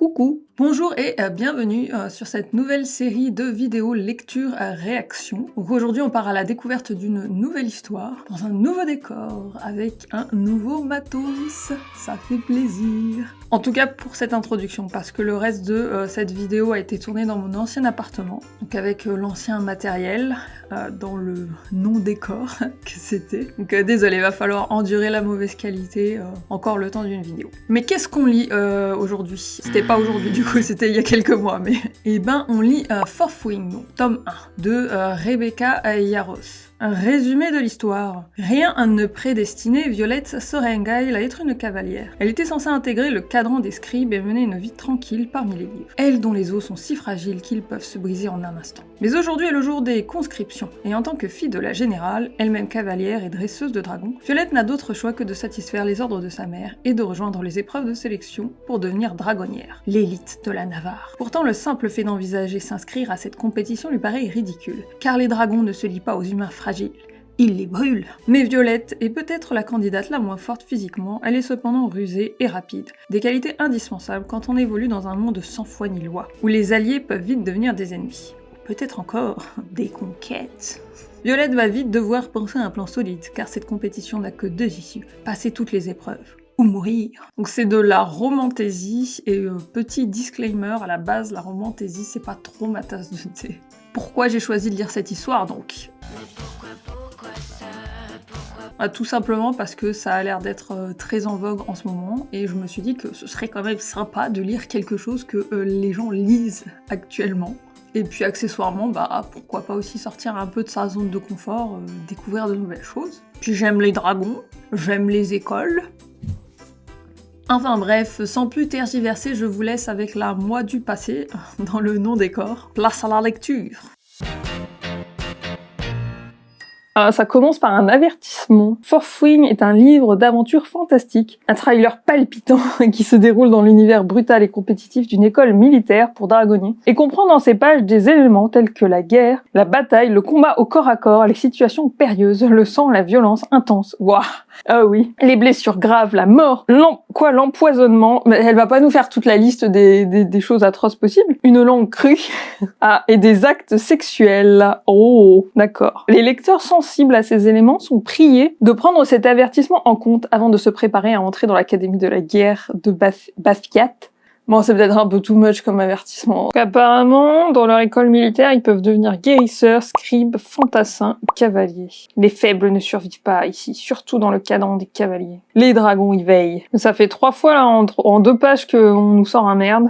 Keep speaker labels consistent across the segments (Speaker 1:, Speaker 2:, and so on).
Speaker 1: Coucou, bonjour et bienvenue sur cette nouvelle série de vidéos lecture réaction. Donc aujourd'hui on part à la découverte d'une nouvelle histoire, dans un nouveau décor, avec un nouveau matos, ça fait plaisir. En tout cas pour cette introduction, parce que le reste de cette vidéo a été tourné dans mon ancien appartement, donc avec l'ancien matériel, dans le non-décor que c'était. Donc désolé, va falloir endurer la mauvaise qualité encore le temps d'une vidéo. Mais qu'est-ce qu'on lit aujourd'hui? C'était pas aujourd'hui du coup, c'était il y a quelques mois, mais... Eh ben on lit Fourth Wing, donc tome 1, de Rebecca Yarros. Un résumé de l'histoire. Rien ne prédestinait Violette Sorrengail à être une cavalière. Elle était censée intégrer le cadran des scribes et mener une vie tranquille parmi les livres. Elle dont les os sont si fragiles qu'ils peuvent se briser en un instant. Mais aujourd'hui est le jour des conscriptions, et en tant que fille de la générale, elle-même cavalière et dresseuse de dragons, Violette n'a d'autre choix que de satisfaire les ordres de sa mère et de rejoindre les épreuves de sélection pour devenir dragonnière, l'élite de la Navarre. Pourtant, le simple fait d'envisager s'inscrire à cette compétition lui paraît ridicule, car les dragons ne se lient pas aux humains fragiles. Il les brûle. Mais Violette est peut-être la candidate la moins forte physiquement, elle est cependant rusée et rapide, des qualités indispensables quand on évolue dans un monde sans foi ni loi, où les alliés peuvent vite devenir des ennemis. Peut-être encore des conquêtes. Violette va vite devoir penser à un plan solide, car cette compétition n'a que deux issues, passer toutes les épreuves. Ou mourir. Donc c'est de la romantaisie, et petit disclaimer, à la base, la romantaisie c'est pas trop ma tasse de thé. Pourquoi j'ai choisi de lire cette histoire donc? Tout simplement parce que ça a l'air d'être très en vogue en ce moment, et je me suis dit que ce serait quand même sympa de lire quelque chose que les gens lisent actuellement. Et puis accessoirement, pourquoi pas aussi sortir un peu de sa zone de confort, découvrir de nouvelles choses. Puis j'aime les dragons, j'aime les écoles. Enfin bref, sans plus tergiverser, je vous laisse avec la moi du passé, dans le non-décor. Place à la lecture. Ça commence par un avertissement. Fourth Wing est un livre d'aventure fantastique, un trailer palpitant qui se déroule dans l'univers brutal et compétitif d'une école militaire pour dragonniers, et comprend dans ses pages des éléments tels que la guerre, la bataille, le combat au corps à corps, les situations périlleuses, le sang, la violence intense. Waouh. Ah oui, les blessures graves, la mort, l'empoisonnement. Mais elle va pas nous faire toute la liste des choses atroces possibles. Une langue crue, et des actes sexuels. Oh, d'accord. Les lecteurs sensibles à ces éléments sont priés de prendre cet avertissement en compte avant de se préparer à entrer dans l'académie de la guerre de Basquiat. Bon, c'est peut-être un peu too much comme avertissement. Donc, apparemment, dans leur école militaire, ils peuvent devenir guérisseurs, scribes, fantassins, cavaliers. Les faibles ne survivent pas ici, surtout dans le cadran des cavaliers. Les dragons y veillent. Ça fait 3 fois là en 2 pages qu'on nous sort un merde.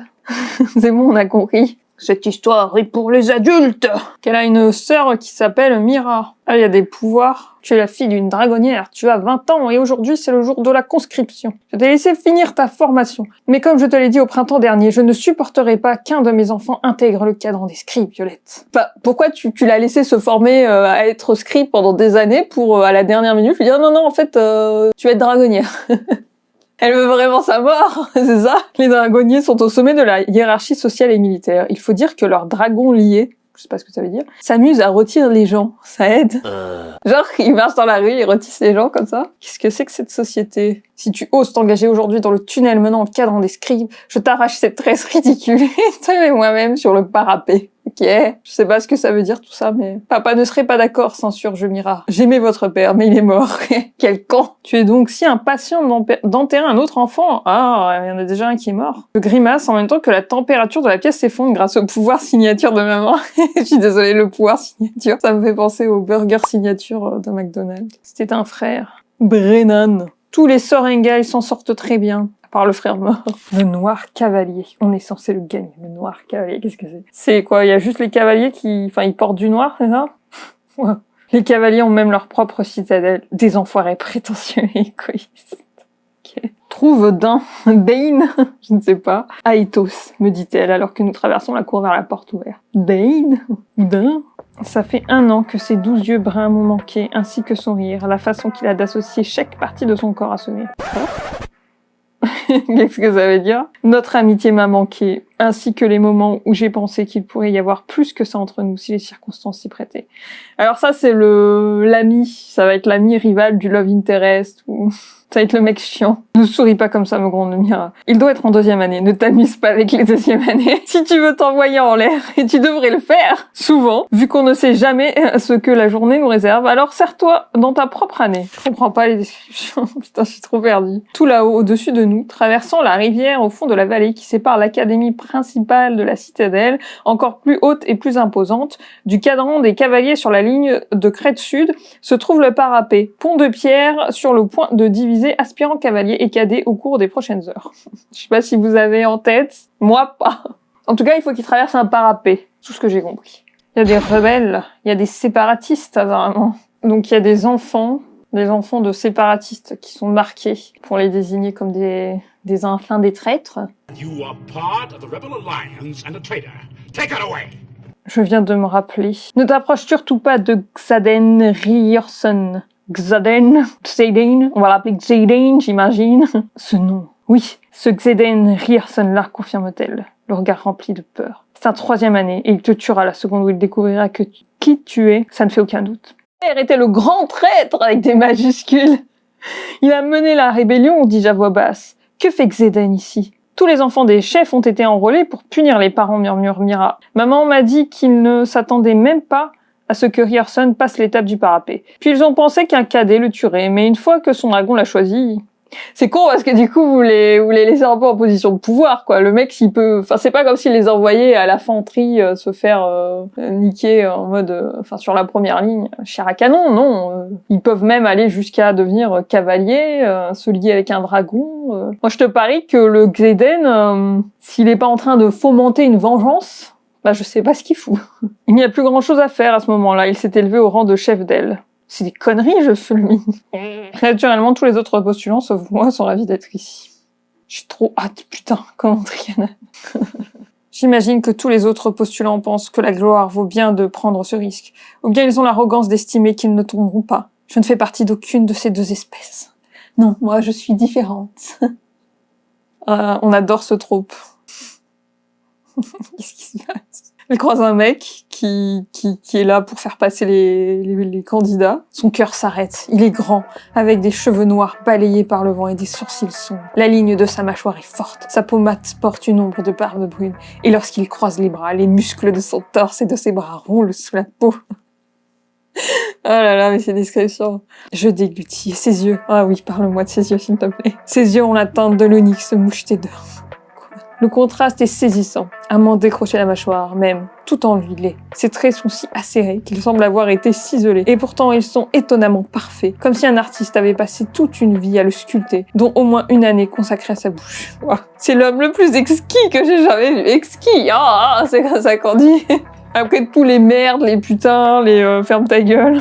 Speaker 1: C'est bon, on a compris. Cette histoire est pour les adultes. Qu'elle a une sœur qui s'appelle Mira. Elle a des pouvoirs. Tu es la fille d'une dragonnière. Tu as 20 ans et aujourd'hui c'est le jour de la conscription. Je t'ai laissé finir ta formation. Mais comme je te l'ai dit au printemps dernier, je ne supporterai pas qu'un de mes enfants intègre le cadran des scribes, Violette. Pourquoi tu l'as laissé se former à être scribe pendant des années pour à la dernière minute lui dire non, en fait, tu vas être dragonnière. Elle veut vraiment sa mort, c'est ça? Les dragonniers sont au sommet de la hiérarchie sociale et militaire. Il faut dire que leurs dragons liés, je sais pas ce que ça veut dire, s'amusent à rôtir les gens. Ça aide. Genre, ils marchent dans la rue, ils rôtissent les gens comme ça. Qu'est-ce que c'est que cette société? Si tu oses t'engager aujourd'hui dans le tunnel menant au cadran des scribes, je t'arrache cette tresse ridicule et te mets moi-même sur le parapet. Ok, je sais pas ce que ça veut dire tout ça, mais... Papa ne serait pas d'accord, censure Jemira. J'aimais votre père, mais il est mort. Quel con. Tu es donc si impatient d'enterrer un autre enfant? Ah, il y en a déjà un qui est mort. Je grimace en même temps que la température de la pièce s'effondre grâce au pouvoir signature de maman. Je suis désolée, le pouvoir signature. Ça me fait penser au burger signature de McDonald's. C'était un frère. Brennan. Tous les Sorrengail s'en sortent très bien. Par le frère mort. Le noir cavalier. On est censé le gagner. Le noir cavalier, qu'est-ce que c'est? C'est quoi? Il y a juste les cavaliers ils portent du noir, c'est ça? Ouais. Les cavaliers ont même leur propre citadelle. Des enfoirés prétentieux et égoïstes. Okay. Trouve Dain, je ne sais pas. Aïtos, me dit-elle, alors que nous traversons la cour vers la porte ouverte. Dain? Ça fait 1 an que ses 12 yeux bruns m'ont manqué, ainsi que son rire, la façon qu'il a d'associer chaque partie de son corps à ce rire. Qu'est-ce que ça veut dire? Notre amitié m'a manqué. ainsi que les moments où j'ai pensé qu'il pourrait y avoir plus que ça entre nous si les circonstances s'y prêtaient. Alors ça, c'est l'ami, ça va être l'ami rival du love interest, ou ça va être le mec chiant. Ne souris pas comme ça, me gronde Mira. Il doit être en 2e année, ne t'amuse pas avec les 2e années. Si tu veux t'envoyer en l'air, et tu devrais le faire, souvent, vu qu'on ne sait jamais ce que la journée nous réserve, alors serre-toi dans ta propre année. Je comprends pas les descriptions, putain, je suis trop perdue. Tout là-haut, au-dessus de nous, traversant la rivière au fond de la vallée qui sépare l'académie principale de la citadelle, encore plus haute et plus imposante, du cadran des cavaliers sur la ligne de crête sud, se trouve le parapet, pont de pierre sur le point de diviser aspirants cavaliers et cadets au cours des prochaines heures. Je sais pas si vous avez en tête, moi pas. En tout cas, il faut qu'ils traversent un parapet, tout ce que j'ai compris. Il y a des rebelles, il y a des séparatistes apparemment. Donc il y a des enfants de séparatistes qui sont marqués pour les désigner comme des enfants des traîtres.
Speaker 2: You are part of the Rebel Alliance and a traitor. Take her away.
Speaker 1: Je viens de me rappeler. Ne t'approche surtout pas de Xaden Ryerson. Xaden, on va l'appeler Xaden, j'imagine. Ce nom. Oui, ce Xaden Ryerson-là, confirme-t-elle, le regard rempli de peur. C'est un 3e année, et il te tuera la seconde où il découvrira qui tu es, ça ne fait aucun doute. Père était le grand traître, avec des majuscules. Il a mené la rébellion, dis-je à voix basse. Que fait Xaden ici? Tous les enfants des chefs ont été enrôlés pour punir les parents, murmure Mira. Maman m'a dit qu'ils ne s'attendaient même pas à ce que Ryerson passe l'étape du parapet. Puis ils ont pensé qu'un cadet le tuerait, mais une fois que son dragon l'a choisi... C'est con parce que du coup vous les laissez un peu en position de pouvoir, quoi. Le mec, s'il peut... Enfin, c'est pas comme s'il les envoyait à la fanterie se faire niquer en mode... Enfin, sur la première ligne, chair à canon, non. Ils peuvent même aller jusqu'à devenir cavalier, se lier avec un dragon. Moi, je te parie que le Xaden, s'il est pas en train de fomenter une vengeance... Bah, je sais pas ce qu'il fout. Il n'y a plus grand chose à faire à ce moment-là. Il s'est élevé au rang de chef d'aile. C'est des conneries, je fulmine. Naturellement, tous les autres postulants, sauf moi, sont ravis d'être ici. J'ai trop hâte, putain, comment Triana. J'imagine que tous les autres postulants pensent que la gloire vaut bien de prendre ce risque. Ou bien ils ont l'arrogance d'estimer qu'ils ne tomberont pas. Je ne fais partie d'aucune de ces 2 espèces. Non, moi, je suis différente. On adore ce trope. Qu'est-ce qui se passe? Elle croise un mec qui est là pour faire passer les candidats. Son cœur s'arrête. Il est grand, avec des cheveux noirs balayés par le vent et des sourcils sombres. La ligne de sa mâchoire est forte. Sa pommade porte une ombre de barbe brune. Et lorsqu'il croise les bras, les muscles de son torse et de ses bras roulent sous la peau. Oh là là, mais ces descriptions. Je déglutis. Ses yeux. Ah oui, parle-moi de ses yeux, s'il te plaît. Ses yeux ont la teinte de l'onyx moucheté d'or. Le contraste est saisissant. À m'en décrocher la mâchoire, même, tout en huilé. Ses traits sont si acérés qu'ils semblent avoir été ciselés. Et pourtant, ils sont étonnamment parfaits. Comme si un artiste avait passé toute une vie à le sculpter, dont au moins 1 année consacrée à sa bouche. Wow. C'est l'homme le plus exquis que j'ai jamais vu. Exquis! Ah, c'est comme ça qu'on dit. Après tous les merdes, les putains, les ferme ta gueule.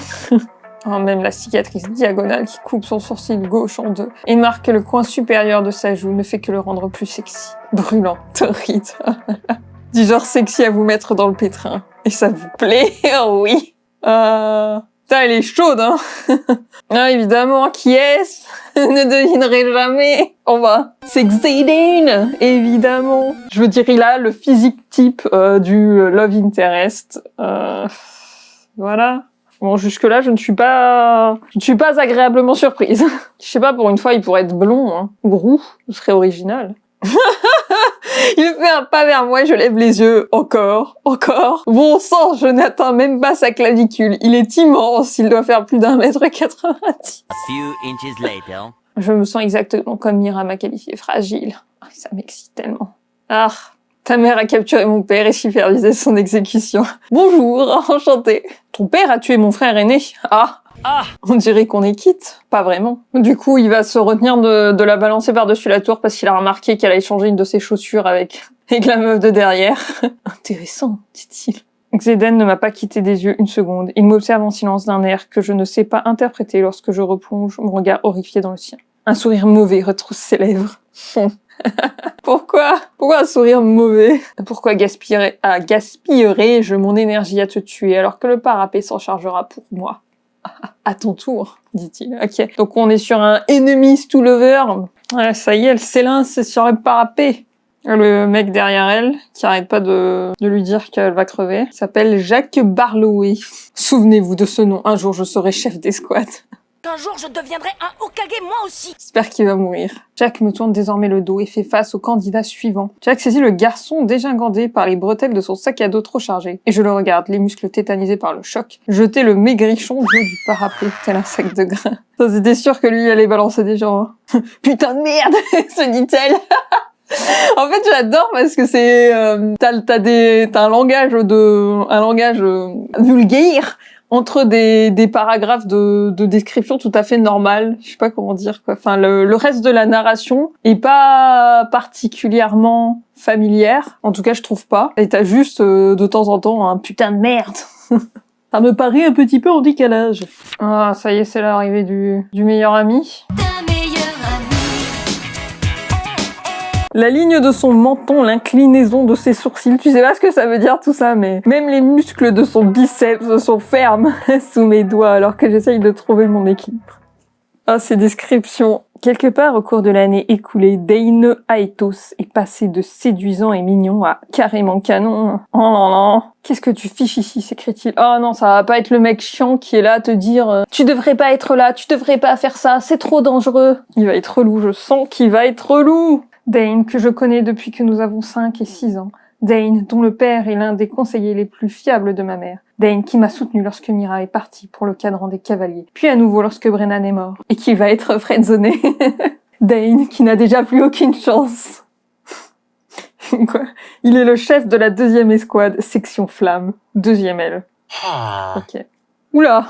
Speaker 1: Oh, même la cicatrice diagonale qui coupe son sourcil gauche en 2 et marque le coin supérieur de sa joue ne fait que le rendre plus sexy. Brûlant, torride. Du genre sexy à vous mettre dans le pétrin. Et ça vous plaît? Oh oui. Putain, elle est chaude, hein. Ah, évidemment, qui est-ce? Ne devinerai jamais. On va. C'est Xaden, évidemment. Je veux dire, il a le physique type du Love Interest. Voilà. Bon, jusque-là, je ne suis pas agréablement surprise. Je sais pas, pour une fois, il pourrait être blond, hein. Ou roux. Ce serait original. Il fait un pas vers moi et je lève les yeux. Encore. Bon sang, je n'atteins même pas sa clavicule. Il est immense, il doit faire plus d'1,90 m.
Speaker 3: A few inches later.
Speaker 1: Je me sens exactement comme Mira m'a qualifié fragile. Ça m'excite tellement. Ah, ta mère a capturé mon père et supervisé son exécution. Bonjour, enchantée. Ton père a tué mon frère aîné. Ah, on dirait qu'on est quitte. Pas vraiment. Du coup, il va se retenir de la balancer par-dessus la tour parce qu'il a remarqué qu'elle a échangé une de ses chaussures avec la meuf de derrière. Intéressant, dit-il. Xaden ne m'a pas quitté des yeux une seconde. Il m'observe en silence d'un air que je ne sais pas interpréter lorsque je replonge mon regard horrifié dans le sien. Un sourire mauvais retrousse ses lèvres. Pourquoi un sourire mauvais? Pourquoi gaspillerais-je mon énergie à te tuer alors que le parapet s'en chargera pour moi? À ton tour, dit-il. Ok. Donc on est sur un enemies to lover. Ouais, ça y est, elle s'élance sur le parapet. Le mec derrière elle, qui arrête pas de lui dire qu'elle va crever, s'appelle Jacques Barlowe. Souvenez-vous de ce nom, un jour je serai chef d'escouade.
Speaker 4: Un jour, je deviendrai un Hokage moi aussi.
Speaker 1: J'espère qu'il va mourir. Jack me tourne désormais le dos et fait face au candidat suivant. Jack saisit le garçon dégingandé par les bretelles de son sac à dos trop chargé. Et je le regarde, les muscles tétanisés par le choc, jeter le maigrichon du haut du parapet, tel un sac de grains. Ça, c'était sûr que lui, il allait balancer des gens. Hein. Putain de merde, se dit-elle. En fait, j'adore parce que c'est t'as un langage vulgaire entre des paragraphes de description tout à fait normal, je sais pas comment dire quoi. Enfin, le reste de la narration est pas particulièrement familière, en tout cas je trouve pas. Et t'as juste de temps en temps un putain de merde. Ça me paraît un petit peu en décalage. Ah, ça y est, c'est l'arrivée du meilleur ami. La ligne de son menton, l'inclinaison de ses sourcils, tu sais pas ce que ça veut dire tout ça, mais même les muscles de son biceps sont fermes sous mes doigts alors que j'essaye de trouver mon équilibre. Ah, ces descriptions. Quelque part au cours de l'année écoulée, Dane Aetos est passé de séduisant et mignon à carrément canon. Oh là là. Qu'est-ce que tu fiches ici, s'écrie-t-il. Oh non, ça va pas être le mec chiant qui est là à te dire tu devrais pas être là, tu devrais pas faire ça, c'est trop dangereux. Il va être relou, je sens qu'il va être relou. Dane, que je connais depuis que nous avons 5 et 6 ans. Dane, dont le père est l'un des conseillers les plus fiables de ma mère. Dane, qui m'a soutenu lorsque Mira est partie pour le cadran des cavaliers. Puis à nouveau lorsque Brennan est mort. Et qui va être friendzoné. Dane, qui n'a déjà plus aucune chance. Quoi? Il est le chef de la 2e escouade, section flamme. 2e aile. Ok. Oula.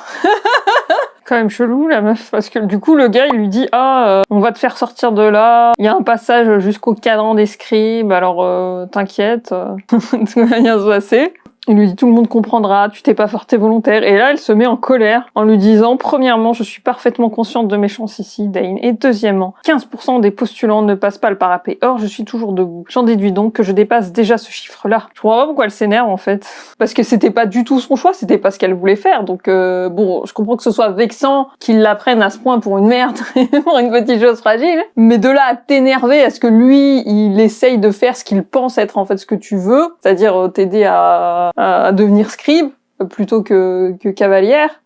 Speaker 1: Quand même chelou la meuf, parce que du coup le gars il lui dit on va te faire sortir de là, il y a un passage jusqu'au cadran des scribes, alors t'inquiète, tout va bien se passer. Il lui dit tout le monde comprendra, tu t'es pas porté volontaire. Et là, elle se met en colère en lui disant, premièrement, je suis parfaitement consciente de mes chances ici, Dane. Et deuxièmement, 15% des postulants ne passent pas le parapet. Or, je suis toujours debout. J'en déduis donc que je dépasse déjà ce chiffre-là. Je comprends pas pourquoi elle s'énerve, en fait. Parce que c'était pas du tout son choix, c'était pas ce qu'elle voulait faire. Donc, bon, je comprends que ce soit vexant qu'il la prenne à ce point pour une merde, pour une petite chose fragile. Mais de là à t'énerver, à ce que lui, il essaye de faire ce qu'il pense être en fait ce que tu veux, c'est-à-dire t'aider à devenir scribe plutôt que cavalière.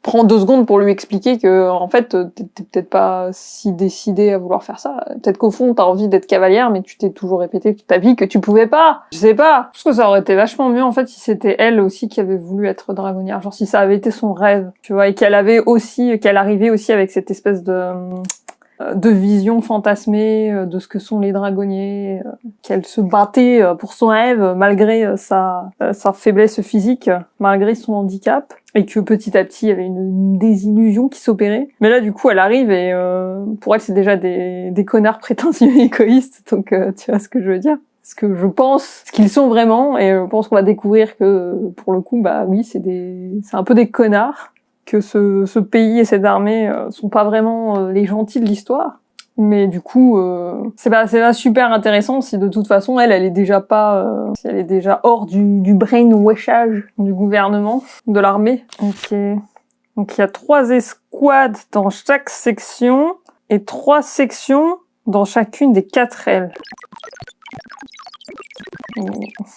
Speaker 1: Prends 2 secondes pour lui expliquer que en fait t'es peut-être pas si décidé à vouloir faire ça. Peut-être qu'au fond t'as envie d'être cavalière, mais tu t'es toujours répété toute ta vie que tu pouvais pas. Je sais pas. Je pense que ça aurait été vachement mieux en fait si c'était elle aussi qui avait voulu être dragonnière. Genre si ça avait été son rêve, tu vois, et qu'elle arrivait aussi avec cette espèce de vision fantasmée de ce que sont les dragonniers, qu'elle se battait pour son rêve malgré sa faiblesse physique, malgré son handicap, et que petit à petit il y avait une désillusion qui s'opérait. Mais là du coup elle arrive et pour elle c'est déjà des connards prétentieux et égoïstes, donc tu vois ce que je veux dire. Ce que je pense, ce qu'ils sont vraiment, et je pense qu'on va découvrir que pour le coup bah oui c'est un peu des connards, que ce pays et cette armée sont pas vraiment les gentils de l'histoire. Mais du coup, c'est pas super intéressant si de toute façon elle est déjà pas, si elle est déjà hors du brainwashage du gouvernement, de l'armée. Ok. Donc il y a 3 escouades dans chaque section et 3 sections dans chacune des 4 ailes.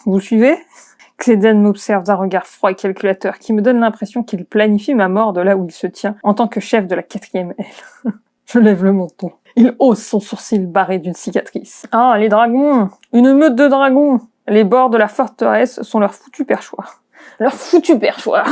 Speaker 1: Vous suivez? Xeden m'observe d'un regard froid et calculateur qui me donne l'impression qu'il planifie ma mort de là où il se tient en tant que chef de la 4e aile. Je lève le menton. Il hausse son sourcil barré d'une cicatrice. Ah, les dragons! Une meute de dragons! Les bords de la forteresse sont leur foutu perchoir. Leur foutu perchoir!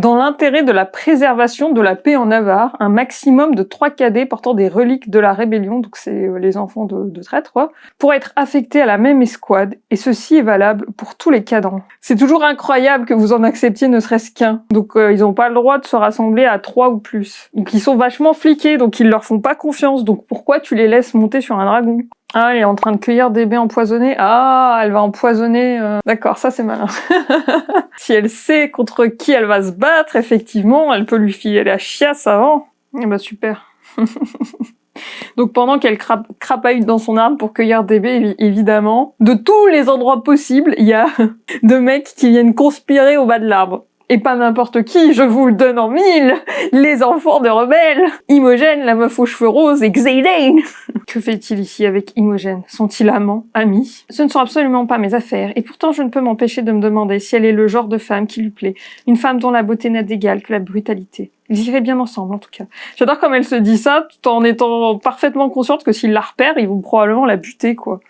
Speaker 1: Dans l'intérêt de la préservation de la paix en Navarre, un maximum de 3 cadets portant des reliques de la rébellion, donc c'est les enfants de traîtres, quoi, pourraient être affectés à la même escouade, et ceci est valable pour tous les cadrans. C'est toujours incroyable que vous en acceptiez ne serait-ce qu'un. Donc ils ont pas le droit de se rassembler à 3 ou plus. Donc ils sont vachement fliqués, donc ils leur font pas confiance, donc pourquoi tu les laisses monter sur un dragon? Ah, elle est en train de cueillir des baies empoisonnées. Ah, elle va empoisonner... D'accord, ça c'est malin. Si elle sait contre qui elle va se battre, effectivement, elle peut lui filer la chiasse avant. Eh ben super. Donc pendant qu'elle crapahute dans son arbre pour cueillir des baies, évidemment, de tous les endroits possibles, il y a 2 mecs qui viennent conspirer au bas de l'arbre. Et pas n'importe qui, je vous le donne en mille. Les enfants de rebelles. Imogen, la meuf aux cheveux roses, et Xaden. Que fait-il ici avec Imogen? Sont-ils amants, amis? Ce ne sont absolument pas mes affaires, et pourtant je ne peux m'empêcher de me demander si elle est le genre de femme qui lui plaît. Une femme dont la beauté n'a d'égal que la brutalité. Ils iraient bien ensemble, en tout cas. J'adore comme elle se dit ça, tout en étant parfaitement consciente que s'ils la repèrent, ils vont probablement la buter, quoi.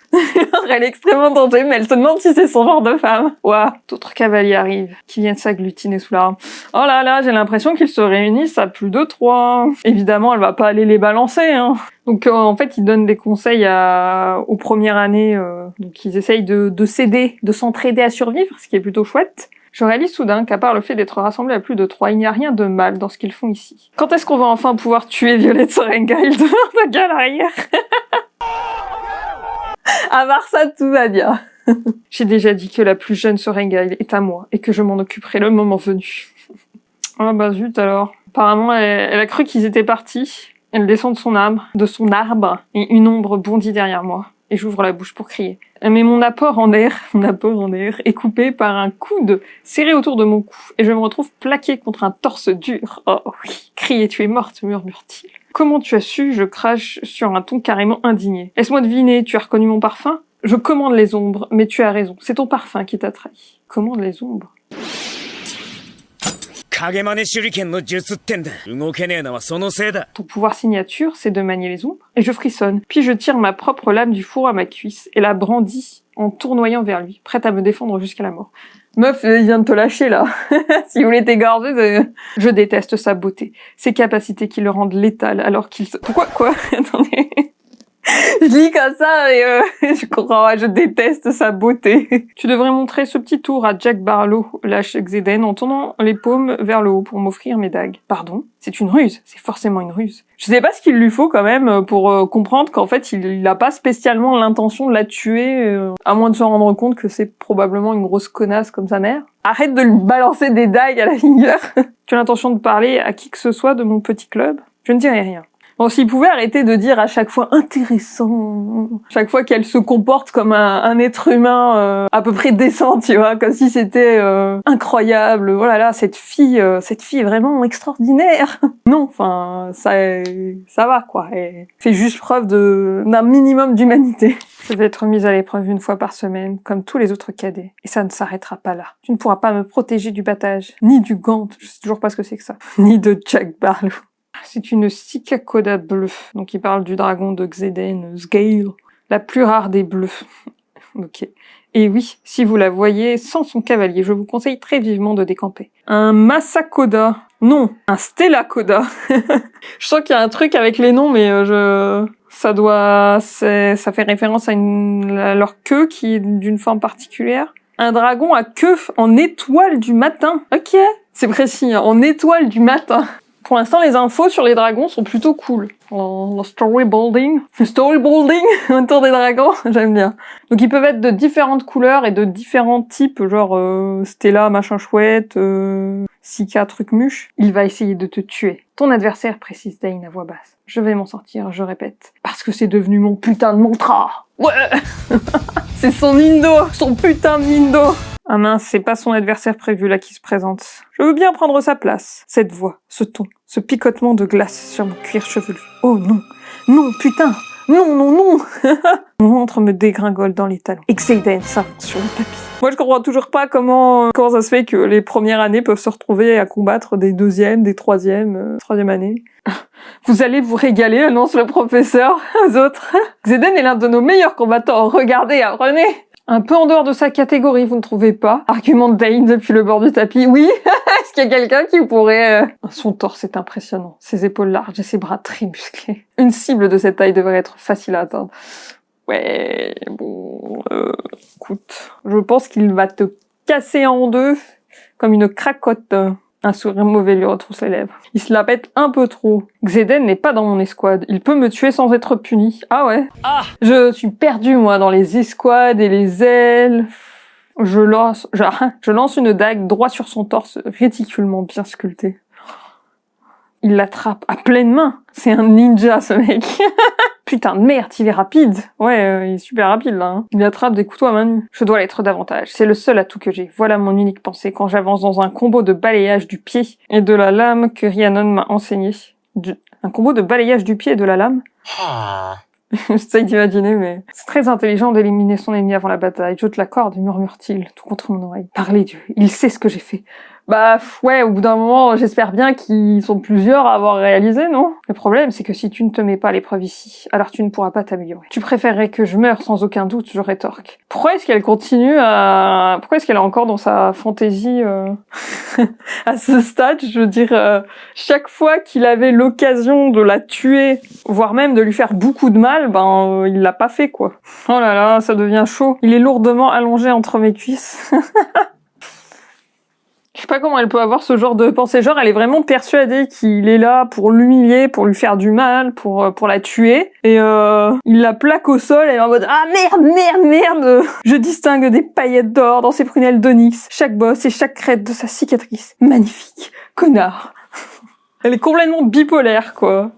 Speaker 1: Elle est extrêmement tentée, mais elle se demande si c'est son genre de femme. Ouah, d'autres cavaliers arrivent, qui viennent s'agglutiner sous l'arme. Oh là là, j'ai l'impression qu'ils se réunissent à plus de 3. Évidemment, elle va pas aller les balancer, hein. Donc en fait, ils donnent des conseils aux premières années, donc ils essayent de s'aider, de s'entraider à survivre, ce qui est plutôt chouette. Je réalise soudain qu'à part le fait d'être rassemblés à plus de 3, il n'y a rien de mal dans ce qu'ils font ici. Quand est-ce qu'on va enfin pouvoir tuer Violet Sorrengail de leur gueule arrière? À part ça, tout va bien. J'ai déjà dit que la plus jeune Sorrengail est à moi et que je m'en occuperai le moment venu. Ah bah zut alors. Apparemment, elle a cru qu'ils étaient partis. Elle descend de son arbre, et une ombre bondit derrière moi. Et j'ouvre la bouche pour crier. Mais mon apport en air est coupé par un coude serré autour de mon cou, et je me retrouve plaqué contre un torse dur. Oh oui, crier, tu es morte, murmure-t-il. Comment tu as su? Je crache sur un ton carrément indigné. Laisse-moi deviner, tu as reconnu mon parfum? Je commande les ombres, mais tu as raison, c'est ton parfum qui t'a trahi. Commande les ombres. Ton pouvoir signature, c'est de manier les ombres, et je frissonne. Puis je tire ma propre lame du fourreau à ma cuisse et la brandis en tournoyant vers lui, prête à me défendre jusqu'à la mort. Meuf, il vient de te lâcher là. Si vous voulez t'égorger, Je déteste sa beauté, ses capacités qui le rendent létal alors qu'il se... Pourquoi? Quoi? Attendez... Je lis comme ça et je comprends, je déteste sa beauté. Tu devrais montrer ce petit tour à Jack Barlow, lâche Xaden, en tournant les paumes vers le haut pour m'offrir mes dagues. Pardon? C'est une ruse, c'est forcément une ruse. Je sais pas ce qu'il lui faut quand même pour comprendre qu'en fait il a pas spécialement l'intention de la tuer, à moins de se rendre compte que c'est probablement une grosse connasse comme sa mère. Arrête de lui balancer des dagues à la rigueur. Tu as l'intention de parler à qui que ce soit de mon petit club? Je ne dirai rien. Bon, s'il pouvait arrêter de dire à chaque fois intéressant, chaque fois qu'elle se comporte comme un être humain à peu près décent, tu vois, comme si c'était incroyable. Voilà, là, cette fille est vraiment extraordinaire. Non, enfin, ça va quoi. Elle fait juste preuve d'un minimum d'humanité. Je vais être mise à l'épreuve une fois par semaine, comme tous les autres cadets. Et ça ne s'arrêtera pas là. Tu ne pourras pas me protéger du battage, ni du gant, je sais toujours pas ce que c'est que ça, ni de Jack Barlow. C'est une Cicacoda bleue. Donc il parle du dragon de Xaden, Sgail, la plus rare des bleus. Ok. Et oui, si vous la voyez sans son cavalier, je vous conseille très vivement de décamper. Un Massacoda. Non, un Stellacoda. Je sens qu'il y a un truc avec les noms, mais ça fait référence à leur queue qui est d'une forme particulière. Un dragon à queue en étoile du matin. Ok. C'est précis, hein, en étoile du matin. Pour l'instant, les infos sur les dragons sont plutôt cool. Le storyboarding autour des dragons, j'aime bien. Donc ils peuvent être de différentes couleurs et de différents types, genre Stella, machin chouette, Sika, truc muche. Il va essayer de te tuer. Ton adversaire, précise Dane à voix basse. Je vais m'en sortir, je répète. Parce que c'est devenu mon putain de mantra. Ouais. C'est son Nindo, son putain de Nindo. Ah mince, c'est pas son adversaire prévu là qui se présente. Je veux bien prendre sa place. Cette voix, ce ton, ce picotement de glace sur mon cuir chevelu. Oh non, non putain, non, non, non. Mon ventre me dégringole dans les talons. Xaden s'avance sur le tapis. Moi je comprends toujours pas comment ça se fait que les premières années peuvent se retrouver à combattre des deuxièmes, des troisième années. Vous allez vous régaler, annonce le professeur aux autres. Xaden est l'un de nos meilleurs combattants. Regardez, apprenez. Un peu en dehors de sa catégorie, vous ne trouvez pas? Argumente Dane depuis le bord du tapis. Oui, est-ce qu'il y a quelqu'un qui pourrait... Son torse est impressionnant, ses épaules larges et ses bras très musclés. Une cible de cette taille devrait être facile à atteindre. Ouais, bon... écoute, je pense qu'il va te casser en deux comme une cracotte. Un sourire mauvais lui retrousse les lèvres. Il se la pète un peu trop. Xaden n'est pas dans mon escouade. Il peut me tuer sans être puni. Ah ouais. Ah. Je suis perdu, moi, dans les escouades et les ailes. Je lance une dague droit sur son torse, ridiculement bien sculpté. Il l'attrape à pleine main. C'est un ninja, ce mec. Putain de merde, il est rapide. Ouais, il est super rapide, là. Hein. Il attrape des couteaux à main nue. Je dois l'être davantage. C'est le seul atout que j'ai. Voilà mon unique pensée quand j'avance dans un combo de balayage du pied et de la lame que Rhiannon m'a enseigné. Un combo de balayage du pied et de la lame? J'essaye d'imaginer, mais... C'est très intelligent d'éliminer son ennemi avant la bataille. Je te l'accorde, murmure-t-il, tout contre mon oreille. Parlez Dieu, il sait ce que j'ai fait. Bah ouais, au bout d'un moment, j'espère bien qu'ils sont plusieurs à avoir réalisé, non? Le problème, c'est que si tu ne te mets pas à l'épreuve ici, alors tu ne pourras pas t'améliorer. Tu préférerais que je meure sans aucun doute, je rétorque. Pourquoi est-ce qu'elle continue à... Pourquoi est-ce qu'elle est encore dans sa fantaisie à ce stade? Je veux dire, chaque fois qu'il avait l'occasion de la tuer, voire même de lui faire beaucoup de mal, il l'a pas fait, quoi. Oh là là, ça devient chaud. Il est lourdement allongé entre mes cuisses. Je sais pas comment elle peut avoir ce genre de pensée. Genre, elle est vraiment persuadée qu'il est là pour l'humilier, pour lui faire du mal, pour la tuer. Et il la plaque au sol, elle est en mode « Ah merde !» Je distingue des paillettes d'or dans ses prunelles d'onyx, chaque bosse et chaque crête de sa cicatrice. Magnifique, connard. Elle est complètement bipolaire, quoi.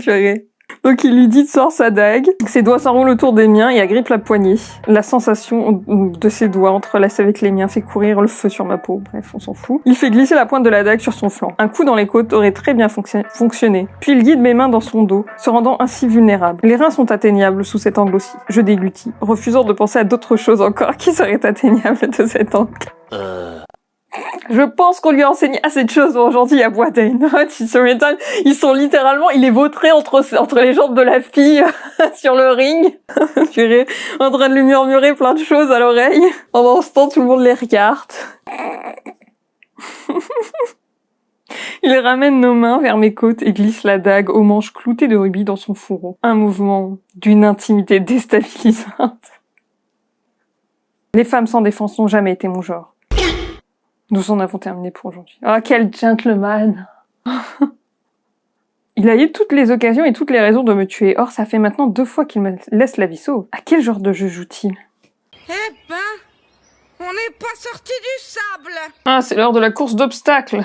Speaker 1: Purée. Donc il lui dit de sortir sa dague, ses doigts s'enroulent autour des miens et agrippe la poignée. La sensation de ses doigts entrelacés avec les miens fait courir le feu sur ma peau, bref, on s'en fout. Il fait glisser la pointe de la dague sur son flanc. Un coup dans les côtes aurait très bien fonctionné. Puis il guide mes mains dans son dos, se rendant ainsi vulnérable. Les reins sont atteignables sous cet angle aussi. Je déglutis, refusant de penser à d'autres choses encore qui seraient atteignables de cet angle. Je pense qu'on lui a enseigné assez de choses aujourd'hui à Boisdain. Ils sont littéralement, il est vautré entre les jambes de la fille sur le ring. Purée, en train de lui murmurer plein de choses à l'oreille. Pendant ce temps, tout le monde les regarde. Il ramène nos mains vers mes côtes et glisse la dague aux manches cloutées de rubis dans son fourreau. Un mouvement d'une intimité déstabilisante. Les femmes sans défense n'ont jamais été mon genre. Nous en avons terminé pour aujourd'hui. Oh, quel gentleman. Il a eu toutes les occasions et toutes les raisons de me tuer. Or, ça fait maintenant 2 fois qu'il me laisse la vie sauve. À quel genre de jeu joue-t-il?
Speaker 5: Eh ben, on n'est pas sorti du sable.
Speaker 1: Ah, c'est l'heure de la course d'obstacles.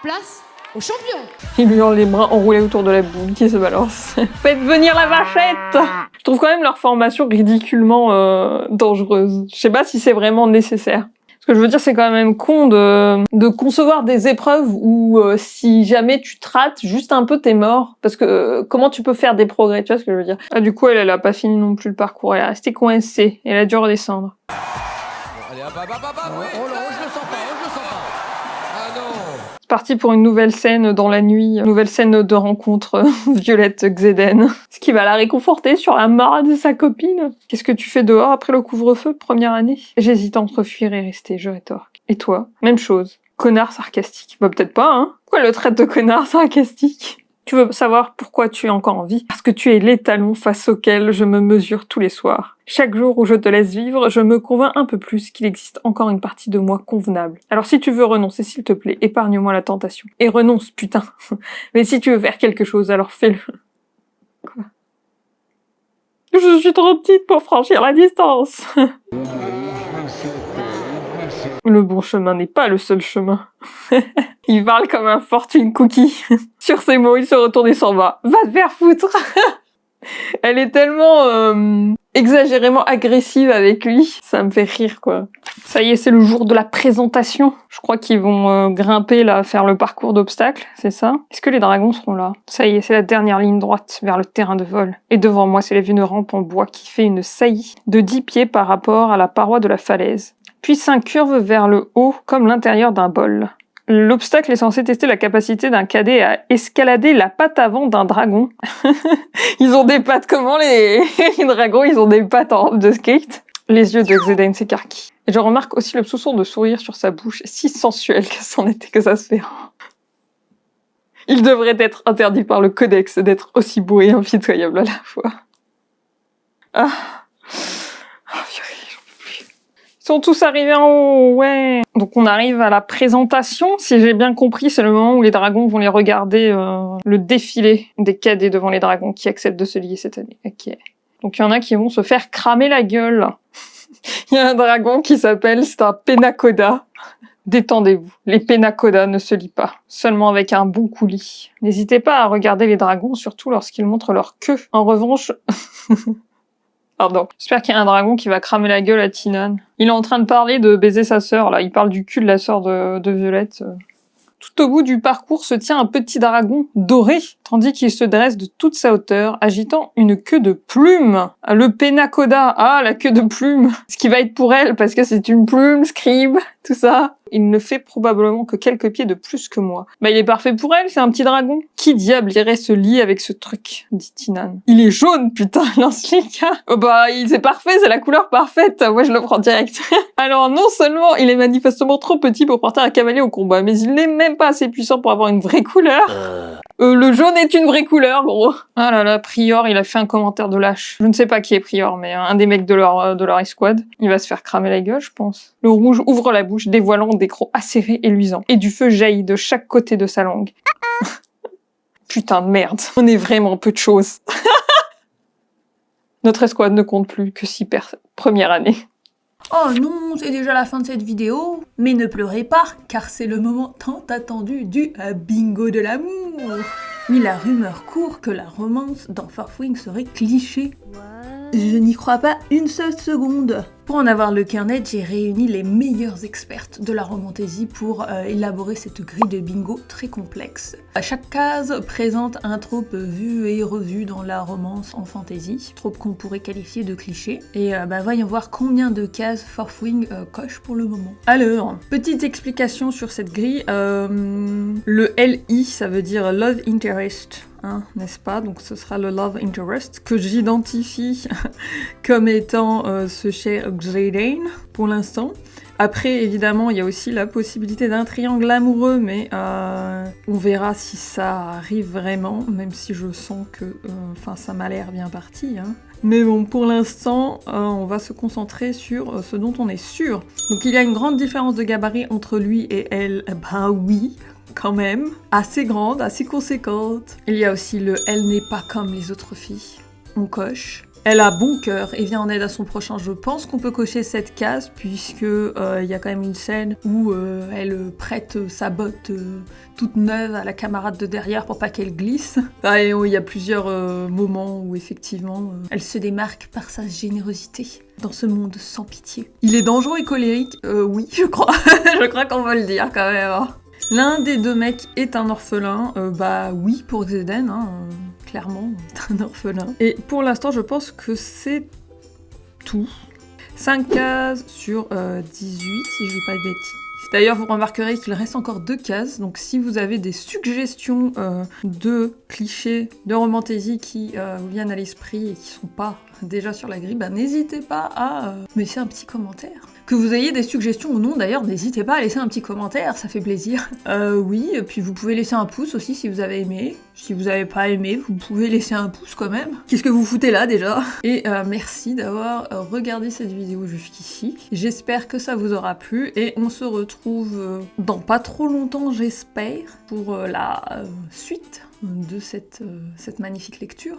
Speaker 6: Place au champion.
Speaker 1: Il lui a les bras enroulés autour de la boule qui se balance. Faites venir la vachette. Je trouve quand même leur formation ridiculement dangereuse. Je sais pas si c'est vraiment nécessaire. Ce que je veux dire, c'est quand même con de concevoir des épreuves où si jamais tu te rates juste un peu, t'es mort. Parce que comment tu peux faire des progrès, tu vois ce que je veux dire? Ah, du coup, elle a pas fini non plus le parcours. Elle est restée coincée. Elle a dû redescendre.
Speaker 7: Allez, hop, oui. Oh là, je le sens pas. Ah non.
Speaker 1: C'est parti pour une nouvelle scène dans la nuit. Nouvelle scène de rencontre Violette Xeden. Ce qui va la réconforter sur la mort de sa copine. Qu'est-ce que tu fais dehors après le couvre-feu, première année? J'hésite entre fuir et rester, je rétorque. Et toi? Même chose. Connard sarcastique. Bah peut-être pas, hein. Pourquoi elle le traite de connard sarcastique? Tu veux savoir pourquoi tu es encore en vie? Parce que tu es l'étalon face auquel je me mesure tous les soirs. Chaque jour où je te laisse vivre, je me convainc un peu plus qu'il existe encore une partie de moi convenable. Alors si tu veux renoncer, s'il te plaît, épargne-moi la tentation. Et renonce, putain. Mais si tu veux faire quelque chose, alors fais-le. Quoi? Je suis trop petite pour franchir la distance. Le bon chemin n'est pas le seul chemin. Il parle comme un fortune cookie. Sur ces mots, il se retourne et s'en va. Va te faire foutre. Elle est tellement exagérément agressive avec lui. Ça me fait rire, quoi. Ça y est, c'est le jour de la présentation. Je crois qu'ils vont grimper, là, faire le parcours d'obstacles, c'est ça? Est-ce que les dragons seront là? Ça y est, c'est la dernière ligne droite vers le terrain de vol. Et devant moi s'élève une rampe en bois qui fait une saillie de 10 pieds par rapport à la paroi de la falaise. Puis s'incurve vers le haut comme l'intérieur d'un bol. L'obstacle est censé tester la capacité d'un cadet à escalader la patte avant d'un dragon. Ils ont des pattes comment les dragons? Ils ont des pattes en robe de skate. Les yeux de Xeden s'écarquillent. Et je remarque aussi le soupçon de sourire sur sa bouche, si sensuel que c'en était que ça se fait. Il devrait être interdit par le codex d'être aussi beau et impitoyable à la fois. Ah, ils sont tous arrivés en haut, ouais. Donc on arrive à la présentation. Si j'ai bien compris, c'est le moment où les dragons vont les regarder le défilé des cadets devant les dragons qui acceptent de se lier cette année. Ok. Donc il y en a qui vont se faire cramer la gueule. Il y a un dragon qui s'appelle, c'est un Penacoda. Détendez-vous, les Pennacoda ne se lient pas, seulement avec un bon coulis. N'hésitez pas à regarder les dragons, surtout lorsqu'ils montrent leur queue. En revanche... Pardon. J'espère qu'il y a un dragon qui va cramer la gueule à Tinan. Il est en train de parler de baiser sa sœur, là. Il parle du cul de la sœur de Violette. Tout au bout du parcours se tient un petit dragon doré, tandis qu'il se dresse de toute sa hauteur, agitant une queue de plume. Le Pennacoda, la queue de plume. Ce qui va être pour elle, parce que c'est une plume, scribe, tout ça. Il ne fait probablement que quelques pieds de plus que moi. Bah, il est parfait pour elle, c'est un petit dragon. Qui diable irait se lier avec ce truc, dit Tinan. Il est jaune, putain, lance-Lika. Oh bah, c'est parfait, c'est la couleur parfaite. Moi, je le prends direct. Alors, non seulement il est manifestement trop petit pour porter un cavalier au combat, mais il n'est même pas assez puissant pour avoir une vraie couleur. Le jaune est une vraie couleur, gros. Ah là là, Prior, il a fait un commentaire de lâche. Je ne sais pas qui est Prior, mais un des mecs de leur escouade. Il va se faire cramer la gueule, je pense. Le rouge ouvre la bouche, dévoilant des crocs acérés et luisants. Et du feu jaillit de chaque côté de sa langue. Putain de merde. On est vraiment peu de choses. Notre escouade ne compte plus que 6 personnes. Première année.
Speaker 8: Oh non, c'est déjà la fin de cette vidéo. Mais ne pleurez pas, car c'est le moment tant attendu du bingo de l'amour. Oui, la rumeur court que la romance dans Farthwing serait cliché. Je n'y crois pas une seule seconde. Pour en avoir le carnet, j'ai réuni les meilleures expertes de la romantasy pour élaborer cette grille de bingo très complexe. Chaque case présente un trope vu et revu dans la romance en fantasy, trope qu'on pourrait qualifier de cliché. Et voyons voir combien de cases Farthwing coche pour le moment. Alors, petite explication sur cette grille. Le LI, ça veut dire Love Interest. N'est-ce pas? Donc ce sera le Love Interest que j'identifie comme étant ce cher Xaden pour l'instant. Après, évidemment, il y a aussi la possibilité d'un triangle amoureux, mais on verra si ça arrive vraiment, même si je sens que ça m'a l'air bien parti. Mais bon, pour l'instant, on va se concentrer sur ce dont on est sûr. Donc il y a une grande différence de gabarit entre lui et elle. Bah oui, quand même, assez grande, assez conséquente. Il y a aussi le « elle n'est pas comme les autres filles ». On coche. Elle a bon cœur et vient en aide à son prochain. Je pense qu'on peut cocher cette case puisque il y a quand même une scène où elle prête sa botte toute neuve à la camarade de derrière pour pas qu'elle glisse. Et il y a plusieurs moments où effectivement elle se démarque par sa générosité dans ce monde sans pitié. Il est dangereux et colérique, oui, je crois. Je crois qu'on va le dire quand même. L'un des deux mecs est un orphelin, oui pour Xaden, clairement, c'est un orphelin. Et pour l'instant, je pense que c'est tout. 5 cases sur 18, si je dis pas de bêtises. D'ailleurs, vous remarquerez qu'il reste encore 2 cases, donc si vous avez des suggestions de clichés de romantasy qui vous viennent à l'esprit et qui sont pas déjà sur la grille, n'hésitez pas à me laisser un petit commentaire. Que vous ayez des suggestions ou non, d'ailleurs, n'hésitez pas à laisser un petit commentaire, ça fait plaisir. Oui, et puis vous pouvez laisser un pouce aussi si vous avez aimé. Si vous n'avez pas aimé, vous pouvez laisser un pouce quand même. Qu'est-ce que vous foutez là déjà? Et merci d'avoir regardé cette vidéo jusqu'ici. J'espère que ça vous aura plu et on se retrouve dans pas trop longtemps, j'espère, pour la suite de cette magnifique lecture.